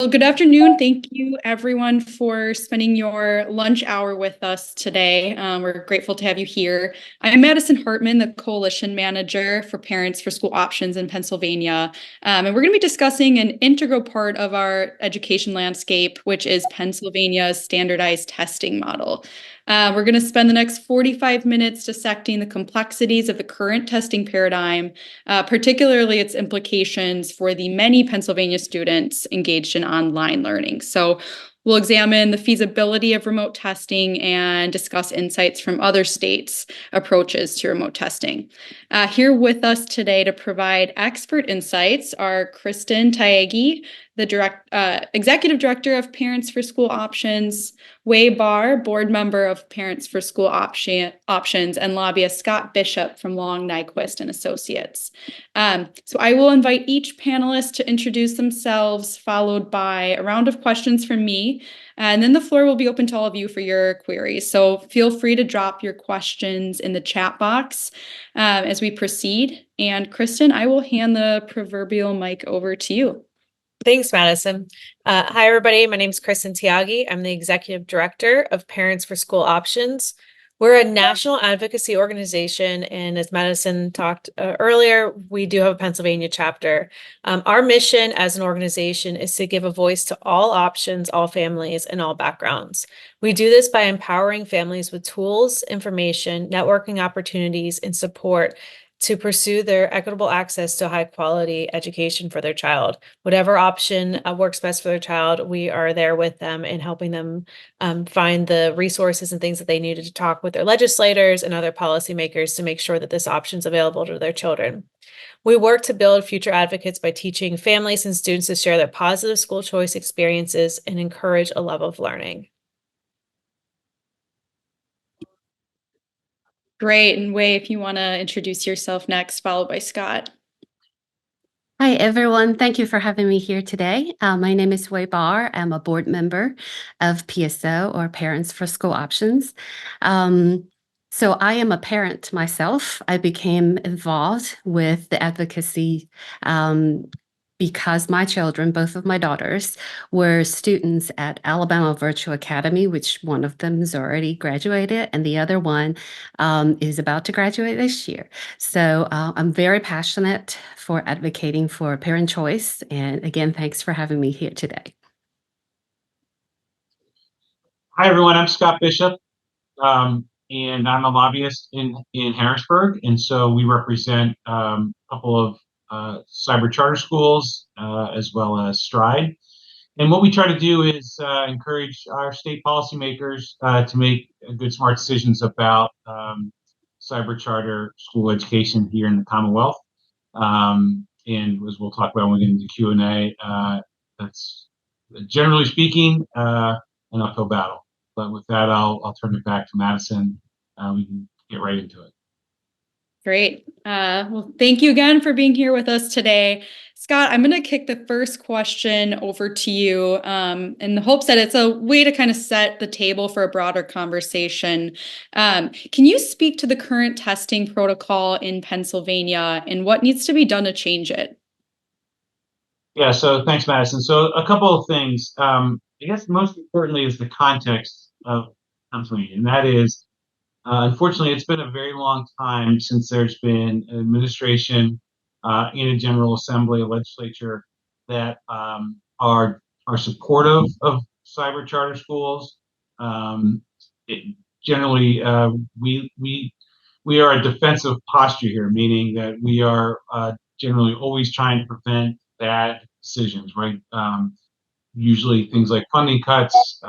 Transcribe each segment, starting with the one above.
Well, good afternoon. Thank you, everyone, for spending your lunch hour with us today. We're grateful to have you here. I'm Madison Hartman, the Coalition Manager for Parents for School Options in Pennsylvania. And we're going to be discussing an integral part of our education landscape, which is Pennsylvania's standardized testing model. We're going to spend the next 45 minutes dissecting the complexities of the current testing paradigm, particularly its implications for the many Pennsylvania students engaged in online learning. So we'll examine the feasibility of remote testing and discuss insights from other states' approaches to remote testing. Here with us today to provide expert insights are Kristen Taegi, the Executive Director of Parents for School Options, Wei Barr, Board Member of Parents for School Options, and lobbyist Scott Bishop from Long, Nyquist and Associates. So I will invite each panelist to introduce themselves, followed by a round of questions from me, and then the floor will be open to all of you for your queries. So feel free to drop your questions in the chat box as we proceed. And Kristen, I will hand the proverbial mic over to you. Thanks, Madison. Hi, everybody. My name is Kristen Tiagi. I'm the Executive Director of Parents for School Options. We're a national advocacy organization, and as Madison talked earlier, we do have a Pennsylvania chapter. Our mission as an organization is to give a voice to all options, all families, and all backgrounds. We do this by empowering families with tools, information, networking opportunities, and support to pursue their equitable access to high quality education for their child. Whatever option works best for their child, we are there with them and helping them find the resources and things that they needed to talk with their legislators and other policymakers to make sure that this option is available to their children. We work to build future advocates by teaching families and students to share their positive school choice experiences and encourage a love of learning. Great. And Wei, if you want to introduce yourself next, followed by Scott. Hi, everyone. Thank you for having me here today. My name is Wei Barr. I'm a board member of PSO, or Parents for School Options. So I am a parent myself. I became involved with the advocacy because my children, both of my daughters, were students at Alabama Virtual Academy, which one of them has already graduated, and the other one is about to graduate this year. So I'm very passionate for advocating for parent choice. And again, thanks for having me here today. Hi, everyone. I'm Scott Bishop, and I'm a lobbyist in Harrisburg. And so we represent a couple of cyber charter schools as well as Stride. And what we try to do is encourage our state policymakers to make good, smart decisions about cyber charter school education here in the Commonwealth. And as we'll talk about when we get into Q&A, that's generally speaking an uphill battle. But with that, I'll turn it back to Madison. We can get right into it. Great. Well, thank you again for being here with us today. Scott, I'm going to kick the first question over to you in the hopes that it's a way to kind of set the table for a broader conversation. Can you speak to the current testing protocol in Pennsylvania and what needs to be done to change it? Yeah, so thanks, Madison. So a couple of things. I guess most importantly is the context of Pennsylvania, and that is, unfortunately, it's been a very long time since there's been an administration in a General Assembly, a legislature that are supportive of cyber charter schools. Generally, we are a defensive posture here, meaning that we are generally always trying to prevent bad decisions, right? Usually things like funding cuts,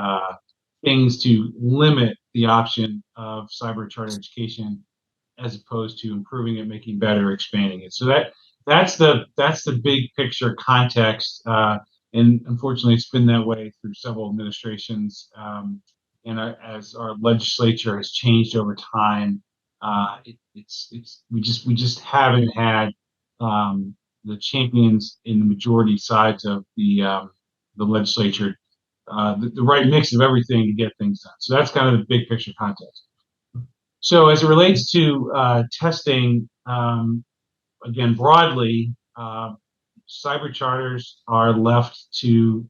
things to limit the option of cyber charter education as opposed to improving it, making better, expanding it. So that's the big picture context. And unfortunately, it's been that way through several administrations. As our legislature has changed over time, we just haven't had the champions in the majority sides of the legislature, the right mix of everything to get things done. So that's kind of the big picture context. So as it relates to testing, again, broadly, cyber charters are left to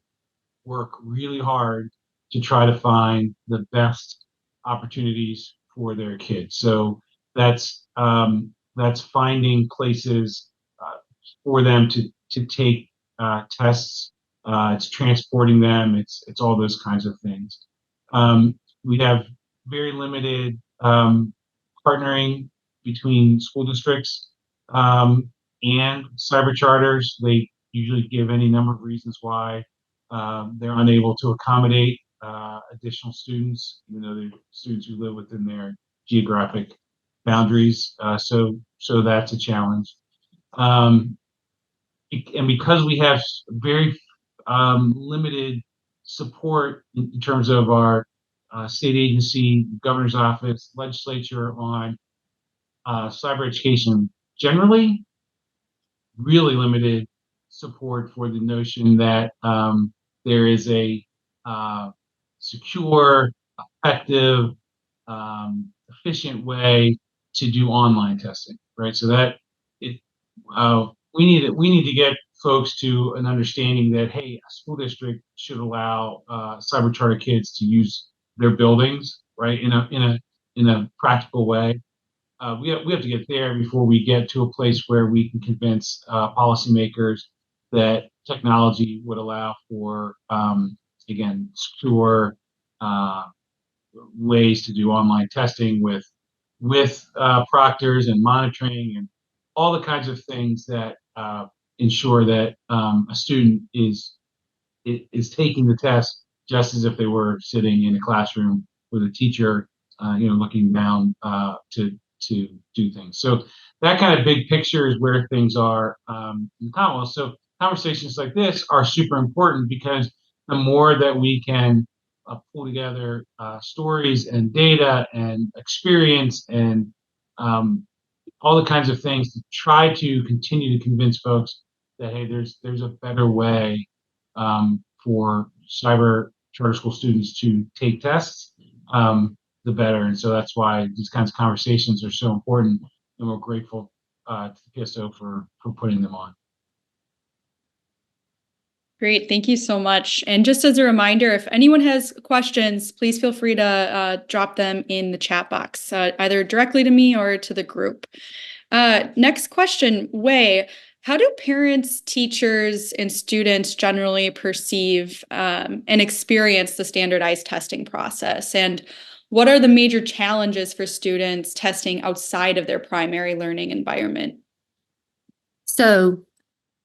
work really hard to try to find the best opportunities for their kids. So that's finding places for them to take tests. It's transporting them. It's all those kinds of things. We have very limited partnering between school districts and cyber charters. They usually give any number of reasons why they're unable to accommodate additional students, even though they're students who live within their geographic boundaries. So that's a challenge. And because we have very limited support in terms of our state agency, governor's office, legislature on cyber education generally, really limited support for the notion that there is a secure, effective, efficient way to do online testing, right? So that it we need to get folks to an understanding that, hey, a school district should allow cyber charter kids to use their buildings, right, in a practical way. We have to get there before we get to a place where we can convince policymakers that technology would allow for, again, secure ways to do online testing with proctors and monitoring and all the kinds of things that ensure that a student is taking the test just as if they were sitting in a classroom with a teacher, looking down to do things. So that kind of big picture is where things are in the Commonwealth. So conversations like this are super important because the more that we can pull together stories and data and experience and all the kinds of things to try to continue to convince folks that, hey, there's a better way for cyber charter school students to take tests, the better. And so that's why these kinds of conversations are so important, and we're grateful to the PSO for putting them on. Great. Thank you so much. And just as a reminder, if anyone has questions, please feel free to drop them in the chat box, either directly to me or to the group. Next question, Wei, how do parents, teachers, and students generally perceive and experience the standardized testing process? And what are the major challenges for students testing outside of their primary learning environment? So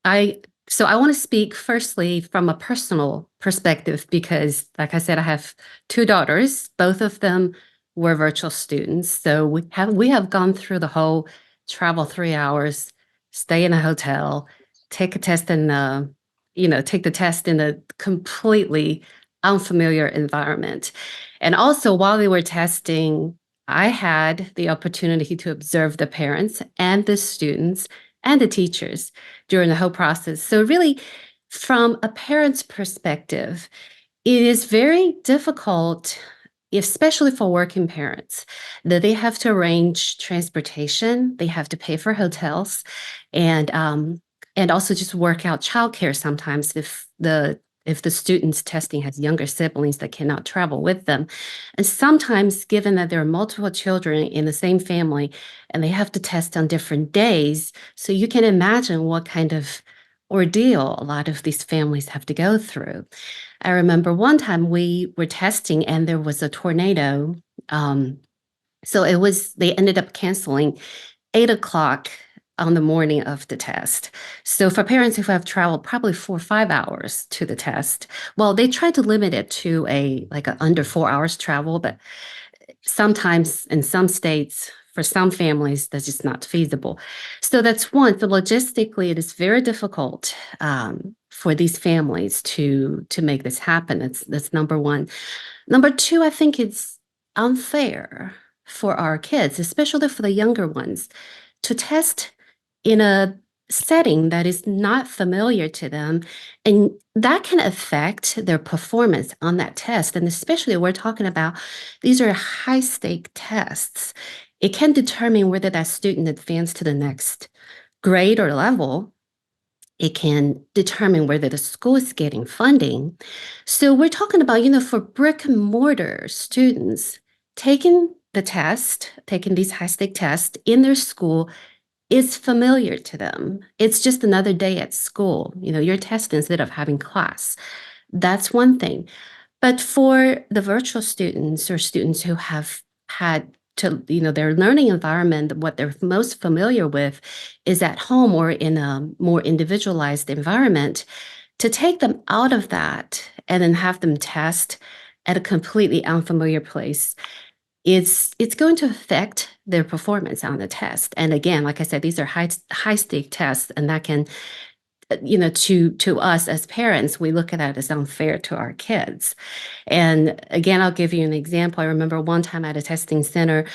I want to speak firstly from a personal perspective because, like I said, I have two daughters. Both of them were virtual students. So we have gone through the whole travel 3 hours, stay in a hotel, take a test in take the test in a completely unfamiliar environment. And also while they were testing, I had the opportunity to observe the parents and the students and the teachers during the whole process. So really, from a parent's perspective, it is very difficult, especially for working parents, that they have to arrange transportation, they have to pay for hotels, and also just work out childcare sometimes if the student's testing has younger siblings that cannot travel with them. And sometimes, given that there are multiple children in the same family and they have to test on different days, so you can imagine what kind of ordeal a lot of these families have to go through. I remember one time we were testing and there was a tornado. So they ended up canceling 8 o'clock on the morning of the test. So for parents who have traveled probably 4 or 5 hours to the test, well, they tried to limit it to a under 4 hours travel, but sometimes in some states, for some families, that's just not feasible. So that's one. So logistically, it is very difficult for these families to make this happen. That's number one. Number two, I think it's unfair for our kids, especially for the younger ones, to test in a setting that is not familiar to them, and that can affect their performance on that test. And especially we're talking about, these are high stake tests. It can determine whether that student advanced to the next grade or level. It can determine whether the school is getting funding. So we're talking about, for brick and mortar students, taking the test, taking these high-stake tests in their school is familiar to them. It's just another day at school. Your test instead of having class. That's one thing. But for the virtual students or students who have had to, their learning environment, what they're most familiar with is at home or in a more individualized environment, to take them out of that and then have them test at a completely unfamiliar place, it's going to affect their performance on the test. And again, like I said, these are high stake tests, and that can, to us as parents, we look at that as unfair to our kids. And again, I'll give you an example. I remember one time at a testing center,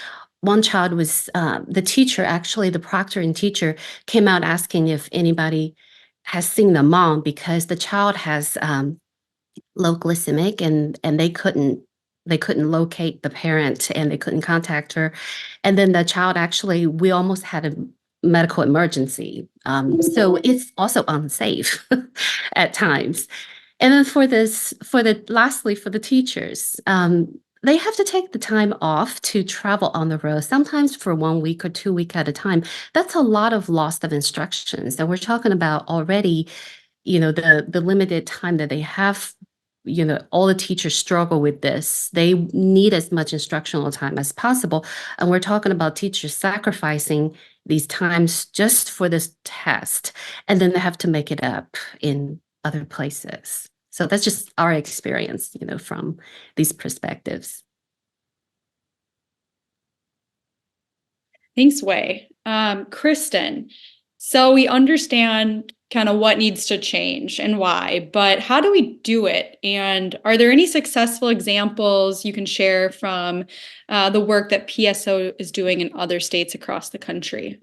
one child was, the teacher, actually the proctor and teacher, came out asking if anybody has seen the mom, because the child has low glycemic, and they couldn't locate the parent, and they couldn't contact her. And then the child, actually, we almost had a medical emergency. So it's also unsafe at times. And then lastly, for the teachers, they have to take the time off to travel on the road, sometimes for 1 week or 2 weeks at a time. That's a lot of loss of instructions. And we're talking about already, the limited time that they have. All the teachers struggle with this. They need as much instructional time as possible. And we're talking about teachers sacrificing these times just for this test. And then they have to make it up in other places. So that's just our experience, from these perspectives. Thanks, Wei. Kristen, so we understand kind of what needs to change and why, but how do we do it? And are there any successful examples you can share from the work that PSO is doing in other states across the country?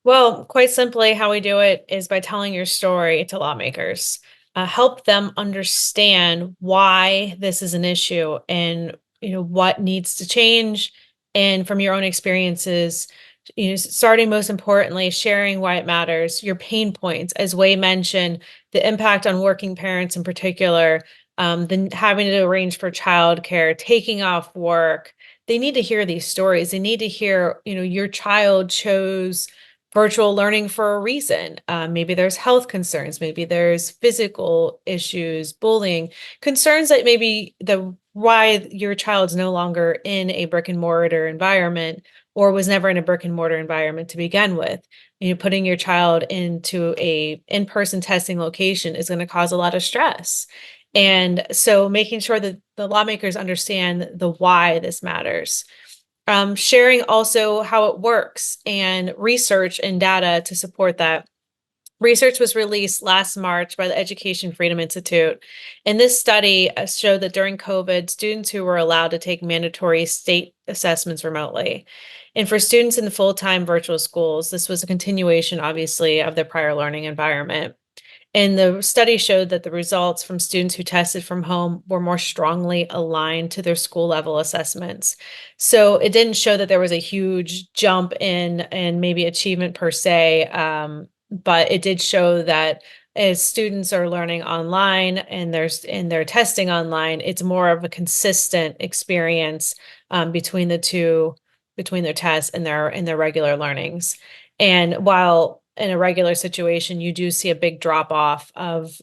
Well, quite simply, how we do it is by telling your story to lawmakers. Help them understand why this is an issue and what needs to change. And from your own experiences, starting most importantly, sharing why it matters, your pain points, as Wei mentioned, the impact on working parents in particular, then having to arrange for childcare, taking off work. They need to hear these stories. They need to hear, your child chose virtual learning for a reason. Maybe there's health concerns, maybe there's physical issues, bullying, concerns that maybe why your child's no longer in a brick and mortar environment or was never in a brick and mortar environment to begin with. Putting your child into a in-person testing location is going to cause a lot of stress. And so making sure that the lawmakers understand the why this matters. Sharing also how it works and research and data to support that. Research was released last March by the Education Freedom Institute. And this study showed that during COVID, students who were allowed to take mandatory state assessments remotely. And for students in the full-time virtual schools, this was a continuation, obviously, of their prior learning environment. And the study showed that the results from students who tested from home were more strongly aligned to their school level assessments. So it didn't show that there was a huge jump in maybe achievement per se, but it did show that as students are learning online and they're testing online, it's more of a consistent experience between the two, between their tests and their regular learnings. And while in a regular situation, you do see a big drop off of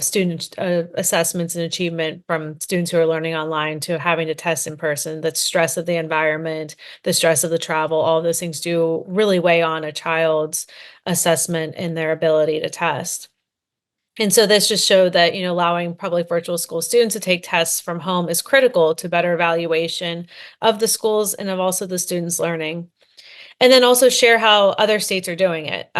student assessments and achievement from students who are learning online to having to test in person. The stress of the environment, the stress of the travel, all those things do really weigh on a child's assessment and their ability to test. And so this just showed that, allowing public virtual school students to take tests from home is critical to better evaluation of the schools and of also the students' learning. And then also share how other states are doing it.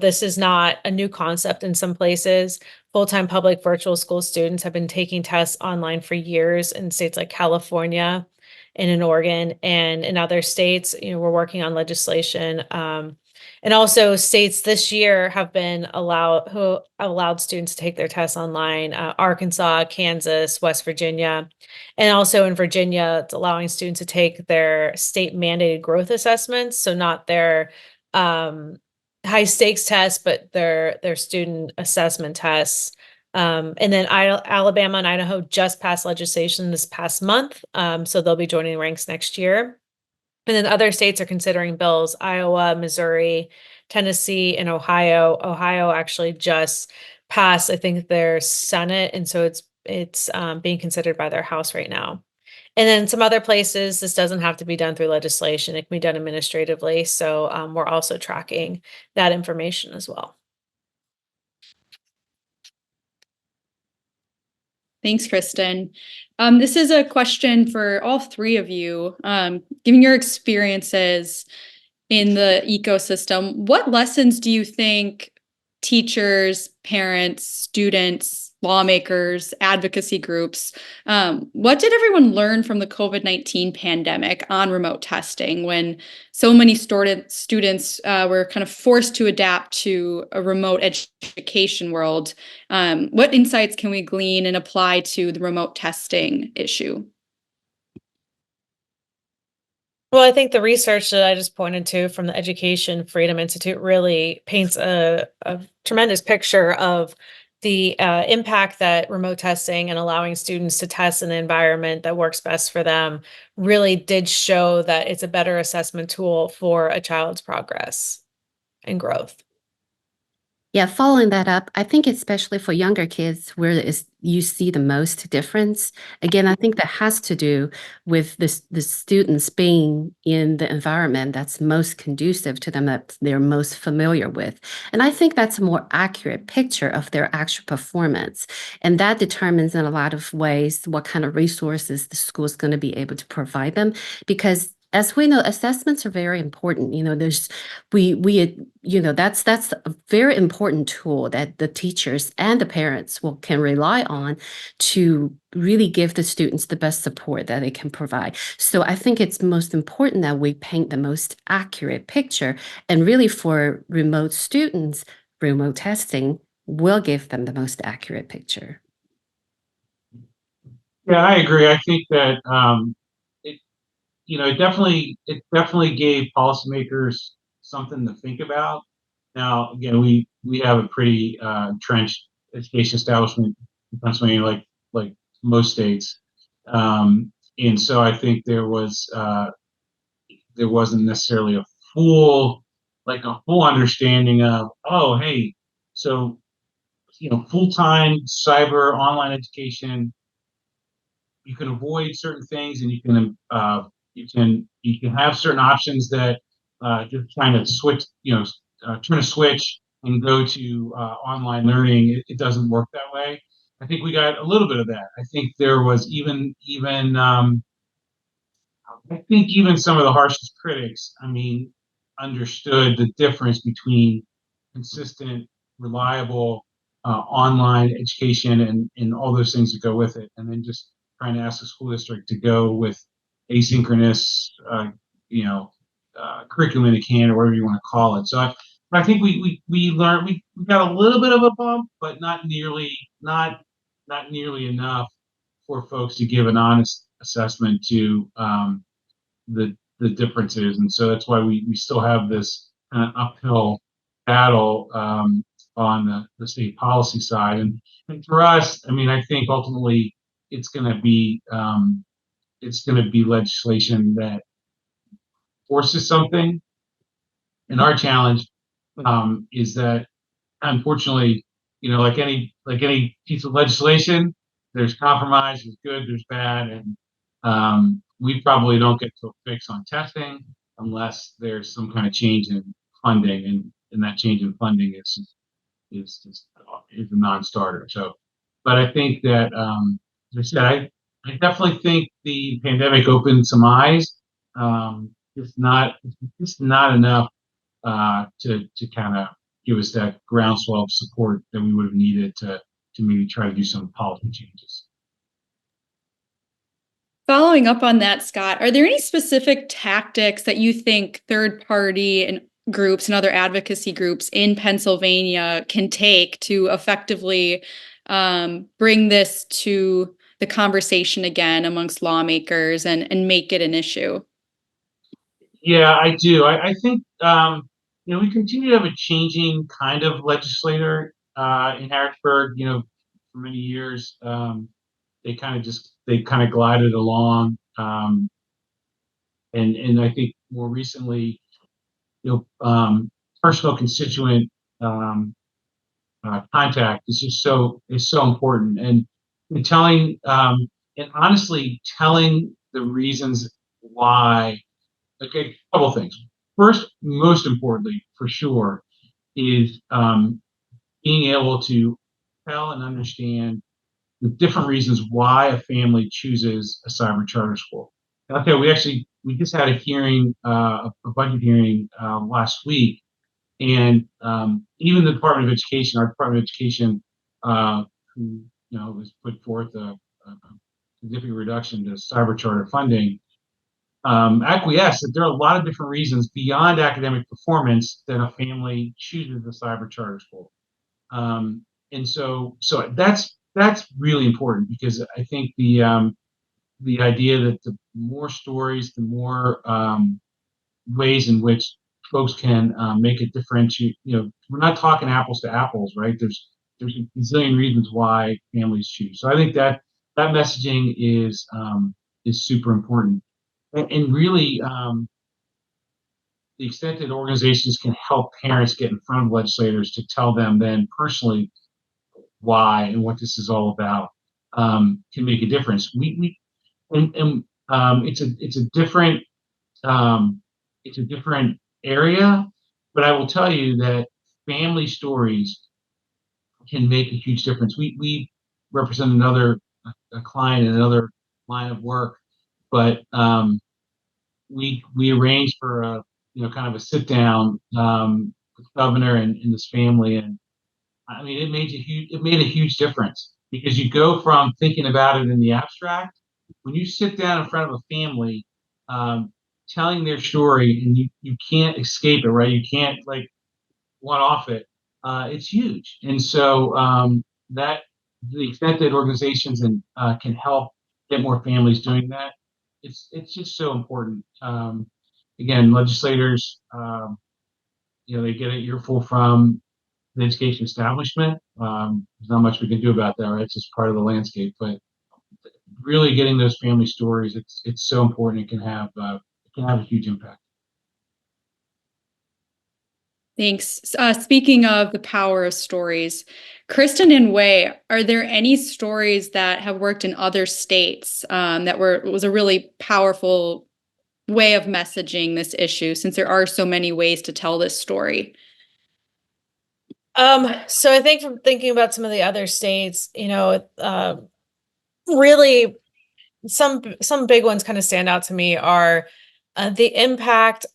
This is not a new concept in some places. Full-time public virtual school students have been taking tests online for years in states like California and in Oregon, and in other states, we're working on legislation. And also states this year have allowed students to take their tests online, Arkansas, Kansas, West Virginia. And also in Virginia, it's allowing students to take their state mandated growth assessments. So not their high stakes tests, but they're student assessment tests. And then Alabama and Idaho just passed legislation this past month, so they'll be joining the ranks next year. And then other states are considering bills: Iowa, Missouri, Tennessee, and Ohio. Ohio actually just passed, I think, their Senate, and so it's being considered by their House right now. And then some other places, this doesn't have to be done through legislation. It can be done administratively. So we're also tracking that information as well. Thanks, Kristen. This is a question for all three of you. Given your experiences in the ecosystem, what lessons do you think teachers, parents, students, lawmakers, advocacy groups, what did everyone learn from the COVID-19 pandemic on remote testing when so many students were kind of forced to adapt to a remote education world? What insights can we glean and apply to the remote testing issue? Well, I think the research that I just pointed to from the Education Freedom Institute really paints a tremendous picture of the impact that remote testing and allowing students to test in an environment that works best for them really did show that it's a better assessment tool for a child's progress and growth. Yeah, following that up, I think especially for younger kids where you see the most difference. Again, I think that has to do with the students being in the environment that's most conducive to them, that they're most familiar with. And I think that's a more accurate picture of their actual performance. And that determines in a lot of ways what kind of resources the school is going to be able to provide them. Because as we know, assessments are very important. That's a very important tool that the teachers and the parents can rely on to really give the students the best support that they can provide. So I think it's most important that we paint the most accurate picture, and really for remote students, remote testing will give them the most accurate picture. Yeah, I agree. I think that it definitely gave policymakers something to think about. Now, again, we have a pretty entrenched education establishment in Pennsylvania, like most states, and so I think there wasn't necessarily a full understanding of, oh, hey, so full-time cyber online education, you can avoid certain things, and you can have certain options that just trying to switch, turn a switch and go to online learning. It doesn't work that way. I think we got a little bit of that. I think there was I think even some of the harshest critics, I mean, understood the difference between consistent, reliable online education and all those things that go with it, and then just trying to ask the school district to go with asynchronous, curriculum in a can, or whatever you want to call it. So I think we learned, we got a little bit of a bump, but not nearly enough for folks to give an honest assessment to the differences, and so that's why we still have this kind of uphill battle on the state policy side. And for us, I mean, I think ultimately it's going to be legislation that forces something. And our challenge is that, unfortunately, like any piece of legislation, there's compromise, there's good, there's bad, and we probably don't get to a fix on testing unless there's some kind of change in funding, and that change in funding is a non-starter. So, but I think that, as I said, I definitely think the pandemic opened some eyes. It's not enough to kind of give us that groundswell of support that we would have needed to maybe try to do some policy changes. Following up on that, Scott, are there any specific tactics that you think third-party and groups and other advocacy groups in Pennsylvania can take to effectively bring this to the conversation again amongst lawmakers and make it an issue? Yeah, I do. I think we continue to have a changing kind of legislator in Harrisburg. For many years, they kind of glided along, and I think more recently, personal constituent um, contact is so important, and telling and honestly telling the reasons why. Okay, a couple things. First, most importantly, for sure, is being able to tell and understand the different reasons why a family chooses a cyber charter school. Okay, we just had a hearing, a budget hearing last week, and even the Department of Education, our Department of Education, who has put forth a significant reduction to cyber charter funding, acquiesce that there are a lot of different reasons beyond academic performance that a family chooses a cyber charter school. And so that's really important, because I think the idea that the more stories, the more ways in which folks can make it differentiate. We're not talking apples to apples, right? There's a zillion reasons why families choose. So I think that messaging is super important, and really the extent that organizations can help parents get in front of legislators to tell them then personally why and what this is all about can make a difference. Um, it's a different area, but I will tell you that family stories can make a huge difference. We represent a client in another line of work, but we arranged for a kind of a sit down with the governor and this family, and I mean it made a huge difference, because you go from thinking about it in the abstract, when you sit down in front of a family telling their story, and you can't escape it, right? You can't like one off it. It's huge, and so that the extent that organizations can help get more families doing that, it's just so important. Again, legislators, they get an earful from the education establishment. There's not much we can do about that, right? It's just part of the landscape. But really, getting those family stories, it's so important. It can have a huge impact. Thanks. Speaking of the power of stories, Kristen and Wei, are there any stories that have worked in other states that was a really powerful way of messaging this issue, since there are so many ways to tell this story? So I think from thinking about some of the other states, really some big ones kind of stand out to me are the impact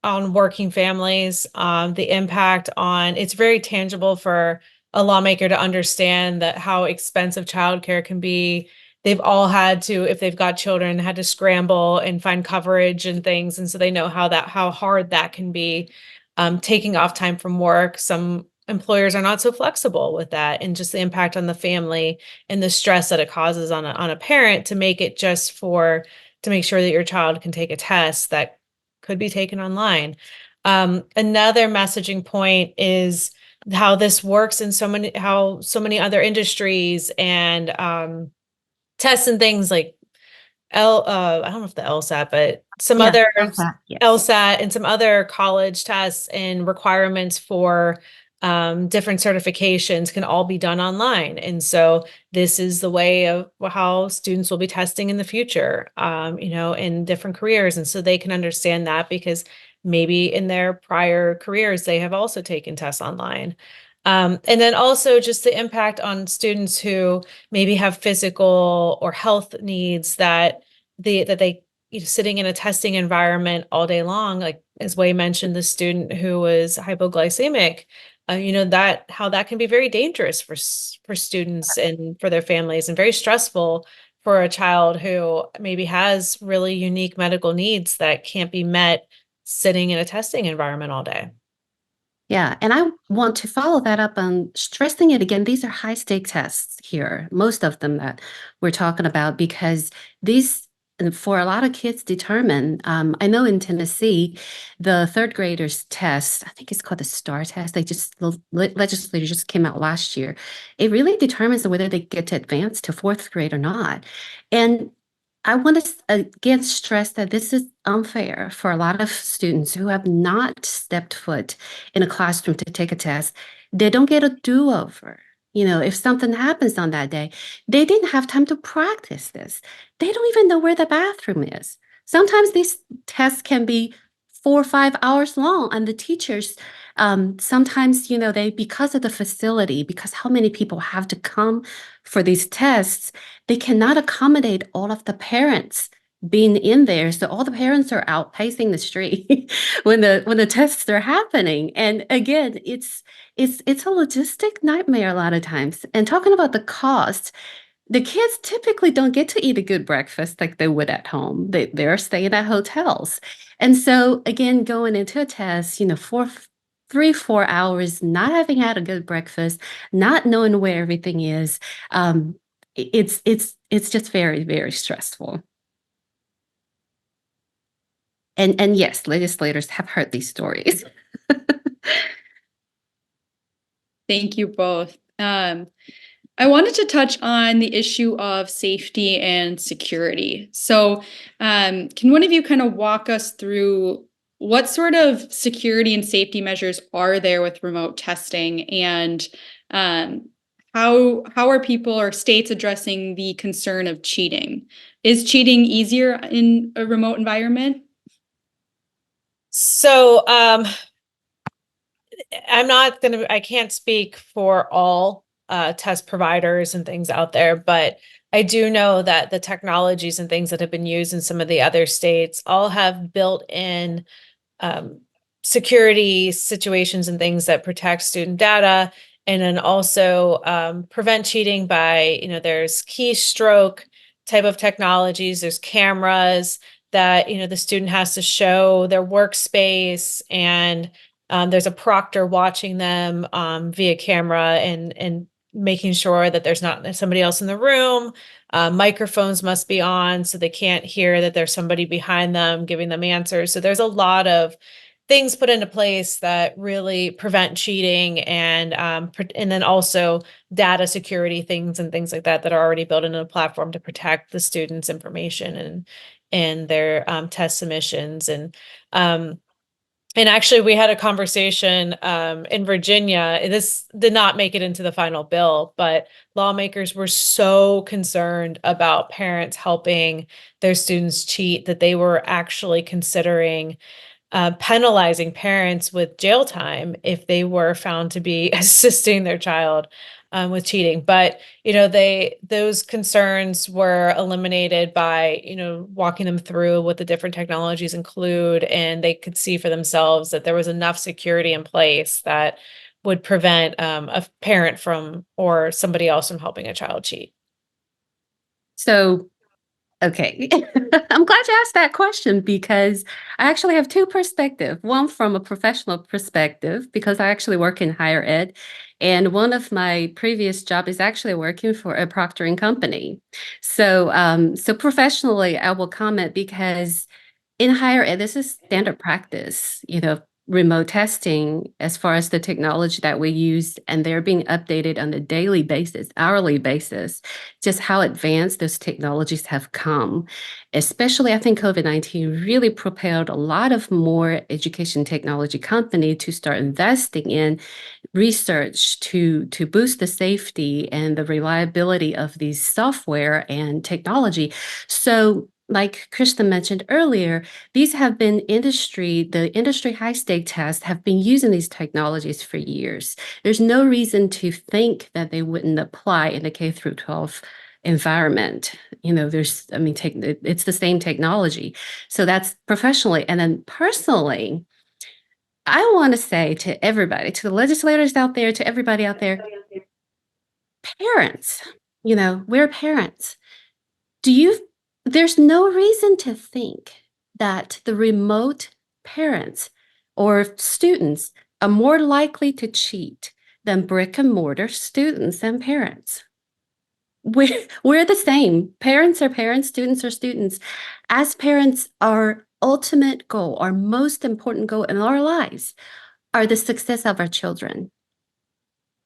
on working families, the impact on, it's very tangible for a lawmaker to understand that how expensive childcare can be. They've all had to, if they've got children, had to scramble and find coverage and things. And so they know how hard that can be. Taking off time from work. Some employers are not so flexible with that, and just the impact on the family and the stress that it causes on a parent to make it just to make sure that your child can take a test that could be taken online. Another messaging point is how this works in so many other industries, and tests and things like I don't know if the LSAT, but some other LSAT, yes. LSAT and some other college tests and requirements for different certifications can all be done online. And so this is the way of how students will be testing in the future, in different careers. And so they can understand that, because maybe in their prior careers, they have also taken tests online. And then also just the impact on students who maybe have physical or health needs that they sitting in a testing environment all day long, like as Wei mentioned, the student who was hypoglycemic, how that can be very dangerous for students and for their families, and very stressful for a child who maybe has really unique medical needs that can't be met sitting in a testing environment all day. Yeah, and I want to follow that up on stressing it again. These are high stake tests here, most of them that we're talking about, because these for a lot of kids determine. I know in Tennessee, the third graders test, I think it's called the STAR test. The legislature just came out last year. It really determines whether they get to advance to fourth grade or not. And I want to again stress that this is unfair for a lot of students who have not stepped foot in a classroom to take a test. They don't get a do-over. If something happens on that day, they didn't have time to practice this. They don't even know where the bathroom is. Sometimes these tests can be 4 or 5 hours long, and the teachers sometimes, because of the facility, because how many people have to come for these tests, they cannot accommodate all of the parents being in there. So all the parents are out pacing the street when the tests are happening. And again, it's a logistic nightmare a lot of times. And talking about the cost, the kids typically don't get to eat a good breakfast like they would at home. They're staying at hotels. And so again, going into a test, for 3, 4 hours, not having had a good breakfast, not knowing where everything is, it's just very, very stressful. And yes, legislators have heard these stories. Thank you both. I wanted to touch on the issue of safety and security. So, can one of you kind of walk us through what sort of security and safety measures are there with remote testing, and how are people or states addressing the concern of cheating? Is cheating easier in a remote environment? So, I can't speak for all test providers and things out there, but I do know that the technologies and things that have been used in some of the other states all have built in security situations and things that protect student data, and then also prevent cheating by, there's keystroke type of technologies, there's cameras that, the student has to show their workspace, and there's a proctor watching them via camera and making sure that there's not somebody else in the room. Microphones must be on so they can't hear that there's somebody behind them giving them answers. So there's a lot of things put into place that really prevent cheating, and then also data security things and things like that that are already built into the platform to protect the students' information and their test submissions. And actually, we had a conversation in Virginia. This did not make it into the final bill, but lawmakers were so concerned about parents helping their students cheat that they were actually considering penalizing parents with jail time if they were found to be assisting their child with cheating. But, those concerns were eliminated by, walking them through what the different technologies include, and they could see for themselves that there was enough security in place that would prevent a parent from or somebody else from helping a child cheat. So, okay, I'm glad you asked that question, because I actually have two perspectives. One from a professional perspective, because I actually work in higher ed, and one of my previous job is actually working for a proctoring company. So professionally, I will comment because in higher ed, this is standard practice, remote testing as far as the technology that we use, and they're being updated on a daily basis, hourly basis, just how advanced those technologies have come. Especially, I think COVID-19 really propelled a lot of more education technology company to start investing in research to boost the safety and the reliability of these software and technology. So, like Krista mentioned earlier, these have been the industry high stake tests have been using these technologies for years. There's no reason to think that they wouldn't apply in the K through 12 environment. It's the same technology. So that's professionally. And then personally, I want to say to everybody, to the legislators out there, to everybody out there, parents, we're parents. There's no reason to think that the remote parents or students are more likely to cheat than brick and mortar students and parents. we're the same. Parents are parents, students are students. As parents, our ultimate goal, our most important goal in our lives are the success of our children.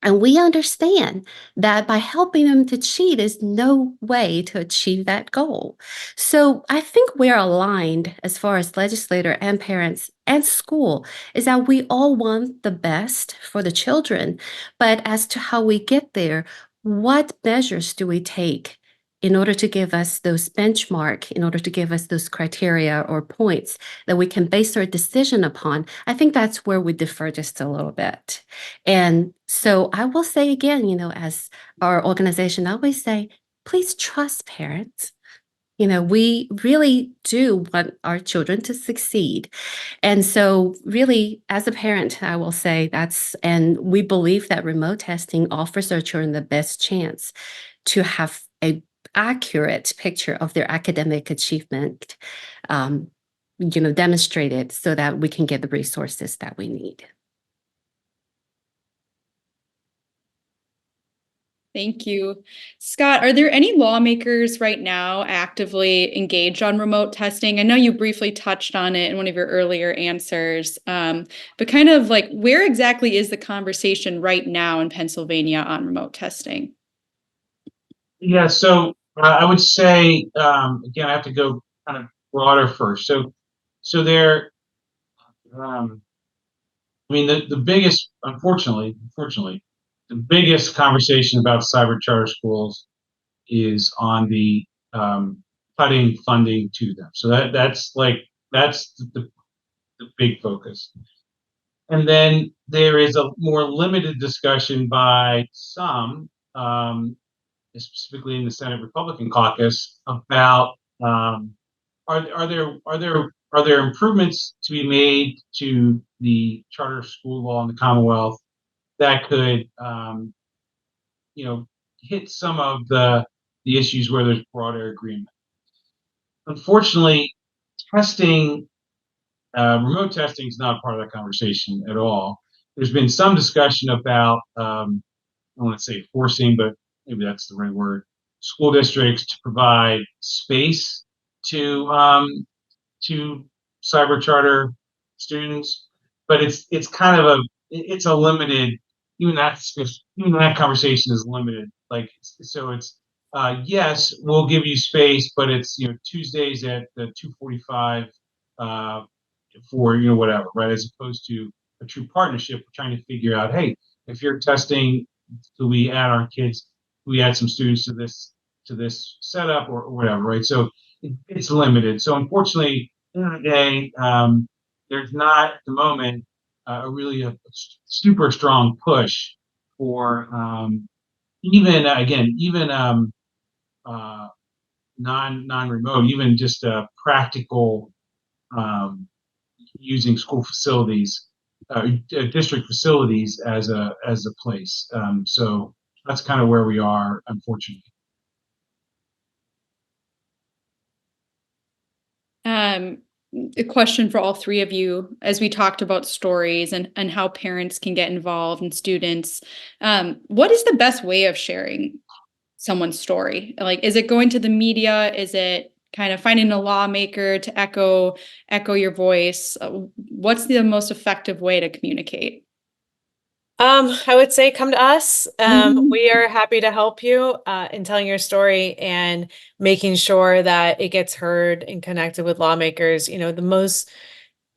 And we understand that by helping them to cheat is no way to achieve that goal. So I think we're aligned as far as legislator and parents and school is that we all want the best for the children. But as to how we get there, what measures do we take in order to give us those benchmark, in order to give us those criteria or points that we can base our decision upon? I think that's where we differ just a little bit. And so I will say again, as our organization always say, please trust parents. We really do want our children to succeed. And so really, as a parent, I will say and we believe that remote testing offers our children the best chance to have a accurate picture of their academic achievement, demonstrated so that we can get the resources that we need. Thank you. Scott, are there any lawmakers right now actively engaged on remote testing? I know you briefly touched on it in one of your earlier answers, but kind of like where exactly is the conversation right now in Pennsylvania on remote testing? Yeah, so I would say, again, I have to go kind of broader first. So there, I mean, the biggest, unfortunately, the biggest conversation about cyber charter schools is on the cutting funding to them. So that's the big focus. And then there is a more limited discussion by some, specifically in the Senate Republican caucus, about are there improvements to be made to the charter school law in the Commonwealth that could hit some of the issues where there's broader agreement. Unfortunately, testing, remote testing is not part of that conversation at all. There's been some discussion about, I don't want to say forcing, but maybe that's the right word, school districts to provide space to cyber charter students, but it's kind of it's a limited. Even that conversation is limited. Like, so it's yes, we'll give you space, but it's Tuesdays at the 2:45 for whatever, right? As opposed to a true partnership, we're trying to figure out, hey, if you're testing, do we add our kids? Do we add some students to this setup or whatever, right? So it's limited. So unfortunately, at the end of the day, there's not at the moment really a super strong push for even non-remote, even just practical using school facilities, district facilities as a place. So that's kind of where we are, unfortunately. A question for all three of you, as we talked about stories and how parents can get involved and students. What is the best way of sharing someone's story? Like, is it going to the media? Is it kind of finding a lawmaker to echo your voice? What's the most effective way to communicate? I would say come to us. We are happy to help you in telling your story and making sure that it gets heard and connected with lawmakers. The most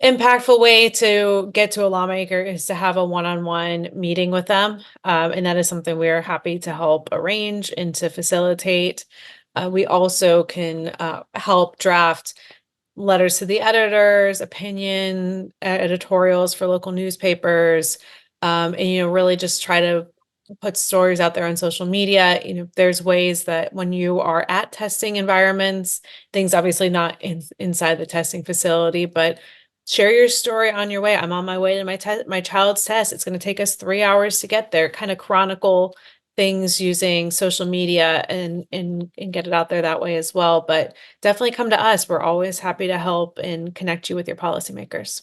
impactful way to get to a lawmaker is to have a one-on-one meeting with them. And that is something we are happy to help arrange and to facilitate. We also can help draft letters to the editors, opinion editorials for local newspapers, and really just try to put stories out there on social media. There's ways that when you are at testing environments, things obviously not inside the testing facility, but share your story on your way. I'm on my way to my child's test. It's going to take us 3 hours to get there. Kind of chronicle things using social media and get it out there that way as well. But definitely come to us. We're always happy to help and connect you with your policymakers.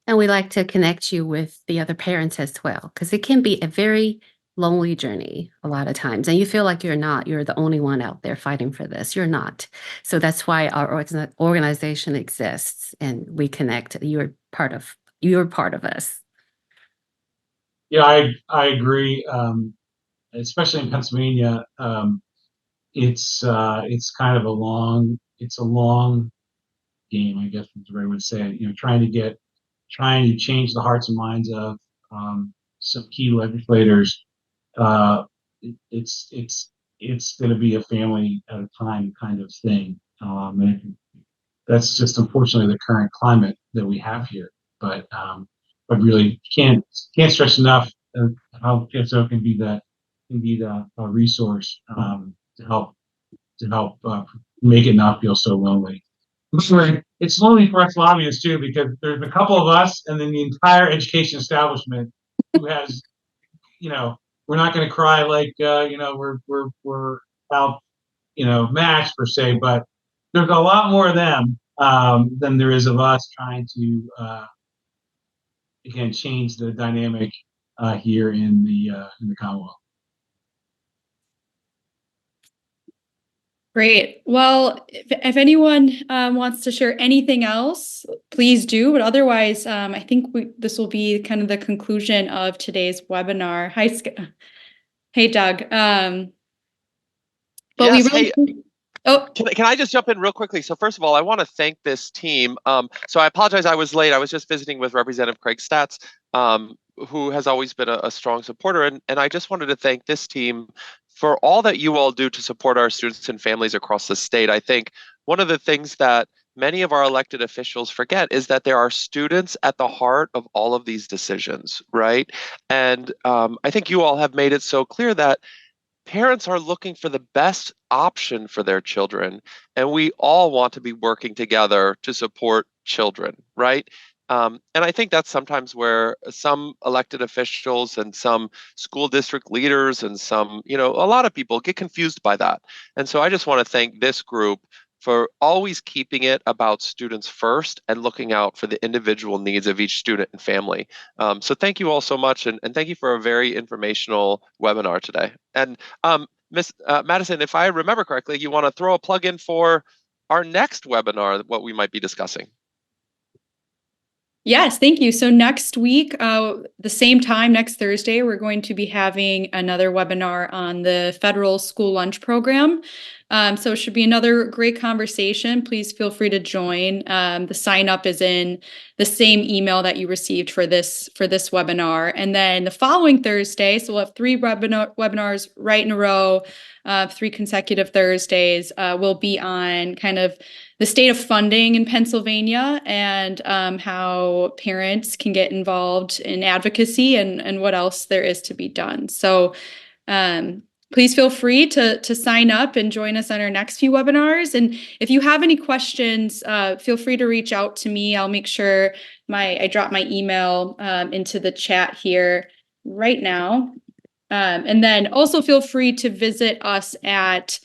And we like to connect you with the other parents as well, because it can be a very lonely journey a lot of times. And you feel like you're the only one out there fighting for this. You're not. So that's why our organization exists and we connect. You're part of us. Yeah, I agree. Especially in Pennsylvania, it's kind of it's a long game, I guess is the right way to say it. Trying to change the hearts and minds of some key legislators. Uh, it's going to be a family at a time kind of thing, and that's just unfortunately the current climate that we have here. But really can't stress enough how PSO can be the a resource to help make it not feel so lonely. It's lonely for us lobbyists too, because there's a couple of us and then the entire education establishment who has, we're not going to cry like, we're out, matched per se, but there's a lot more of them than there is of us trying to, again, change the dynamic here in the Commonwealth. Great. Well, if anyone wants to share anything else, please do. But otherwise, I think this will be kind of the conclusion of today's webinar. Hey, Doug. But yes, we really. hey, can I just jump in real quickly? So first of all, I want to thank this team. So I apologize I was late. I was just visiting with Representative Craig Statz, who has always been a strong supporter. And I just wanted to thank this team for all that you all do to support our students and families across the state. I think one of the things that many of our elected officials forget is that there are students at the heart of all of these decisions, right? And I think you all have made it so clear that parents are looking for the best option for their children, and we all want to be working together to support children, right? And I think that's sometimes where some elected officials and some school district leaders and a lot of people get confused by that. And so I just want to thank this group for always keeping it about students first and looking out for the individual needs of each student and family. So thank you all so much, and thank you for a very informational webinar today. And Ms. Madison, if I remember correctly, you want to throw a plug in for our next webinar, what we might be discussing. Yes, thank you. So next week, the same time, next Thursday, we're going to be having another webinar on the federal school lunch program. So it should be another great conversation. Please feel free to join. The sign up is in the same email that you received for this webinar. And then the following Thursday, so we'll have 3 webinars right in a row, 3 consecutive Thursdays, will be on kind of the state of funding in Pennsylvania and how parents can get involved in advocacy and what else there is to be done. So please feel free to sign up and join us on our next few webinars. And if you have any questions, feel free to reach out to me. I'll make sure I drop my email into the chat here right now. And then also feel free to visit us at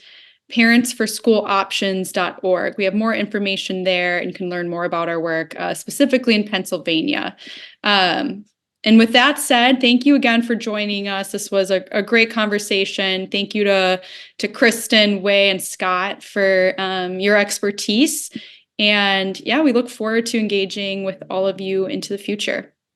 parentsforschooloptions.org. We have more information there and can learn more about our work, specifically in Pennsylvania. And with that said, thank you again for joining us. This was a great conversation. Thank you to Kristen, Wei, and Scott for your expertise. And yeah, we look forward to engaging with all of you into the future.